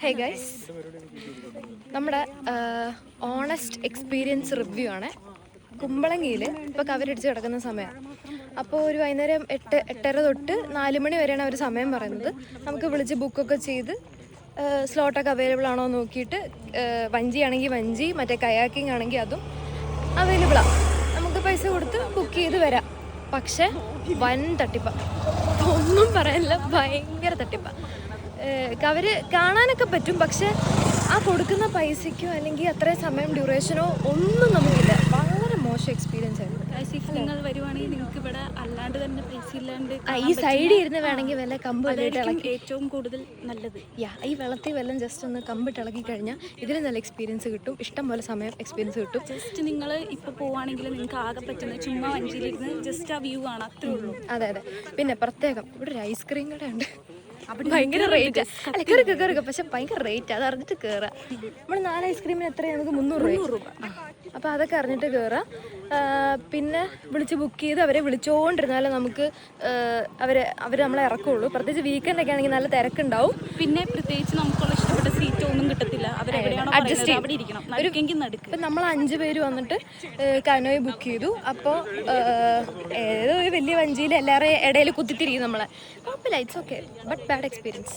Hey guys, നമ്മുടെ honest experience review ആണ്. കുമ്പളങ്ങിയിൽ ഇപ്പോൾ കവരടിച്ച് കിടക്കുന്ന സമയമാണ്. അപ്പോൾ ഒരു വൈകുന്നേരം 8-8:30 തൊട്ട് 4 മണി വരെയാണ് അവർ സമയം പറയുന്നത്. നമുക്ക് വിളിച്ച് ബുക്കൊക്കെ ചെയ്ത് സ്ലോട്ടൊക്കെ അവൈലബിൾ ആണോ നോക്കിയിട്ട് വഞ്ചി ആണെങ്കിൽ വഞ്ചി, മറ്റേ കയാക്കിംഗ് ആണെങ്കിൽ അതും അവൈലബിളാണ്. നമുക്ക് പൈസ കൊടുത്ത് ബുക്ക് ചെയ്ത് വരാം. പക്ഷേ വൻ തട്ടിപ്പാണ്, ഒന്നും പറയാനില്ല, ഭയങ്കര തട്ടിപ്പാണ്. കവര് കാണാനൊക്കെ പറ്റും, പക്ഷെ ആ കൊടുക്കുന്ന പൈസയ്ക്കോ അല്ലെങ്കിൽ അത്രയും സമയം ഡ്യൂറേഷനോ ഒന്നും നമുക്കില്ല. വളരെ മോശം എക്സ്പീരിയൻസ് ആയിരുന്നു. നിങ്ങൾ വരുവാണെങ്കിൽ നിങ്ങൾക്ക് ഇവിടെ അല്ലാണ്ട് തന്നെ പൈസ ഇല്ലാണ്ട് ഈ സൈഡിൽ ഇരുന്ന് വേണമെങ്കിൽ വല്ല കമ്പ് ഏറ്റവും കൂടുതൽ നല്ലത്. ഈ വെള്ളത്തിൽ വെല്ലം ജസ്റ്റ് ഒന്ന് കമ്പിട്ട് ഇളക്കി കഴിഞ്ഞാൽ ഇതിന് നല്ല എക്സ്പീരിയൻസ് കിട്ടും. ഇഷ്ടം പോലെ സമയം എക്സ്പീരിയൻസ് കിട്ടും. ജസ്റ്റ് നിങ്ങൾ ഇപ്പോൾ പോവുകയാണെങ്കിൽ നിങ്ങൾക്ക് ആകെ പറ്റുന്നത് ചുമ്മാ വഞ്ചിയിലിരുന്ന് ജസ്റ്റ് ആ വ്യൂ ആണ്, അത്രേ ഉള്ളൂ. അതെ. പിന്നെ പ്രത്യേകം ഇവിടെ ഒരു ഐസ്ക്രീം കട ഉണ്ട്, ഭയങ്കര റേറ്റ്. അല്ല കയറുക, പക്ഷെ ഭയങ്കര റേറ്റ്. അത് അറിഞ്ഞിട്ട് കയറാം. നമ്മൾ 4 ഐസ്ക്രീമിന് എത്രയാണ്? നമുക്ക് 300 രൂപ. അപ്പോൾ അതൊക്കെ അറിഞ്ഞിട്ട് കയറാം. പിന്നെ വിളിച്ച് ബുക്ക് ചെയ്ത് അവരെ വിളിച്ചുകൊണ്ടിരുന്നാലും നമുക്ക് അവർ നമ്മളെ ഇറക്കുള്ളൂ. പ്രത്യേകിച്ച് വീക്കെൻഡ് ഒക്കെ ആണെങ്കിൽ നല്ല തിരക്കുണ്ടാവും. പിന്നെ പ്രത്യേകിച്ച് നമുക്കുള്ള ഇഷ്ടപ്പെട്ട സീറ്റ് ഒന്നും കിട്ടത്തില്ല. അവരെവിടെയാണോ അഡ്ജസ്റ്റ് അവിടെ ഇരിക്കണം. ഇപ്പം നമ്മൾ 5 പേര് വന്നിട്ട് കനോയ് ബുക്ക് ചെയ്തു. അപ്പോൾ ഏതോ ഒരു വലിയ വഞ്ചിയിൽ എല്ലാവരുടെയും ഇടയിൽ കുത്തിത്തിരിക്കും നമ്മളെ. കുഴപ്പമില്ല, it's okay, but bad experience.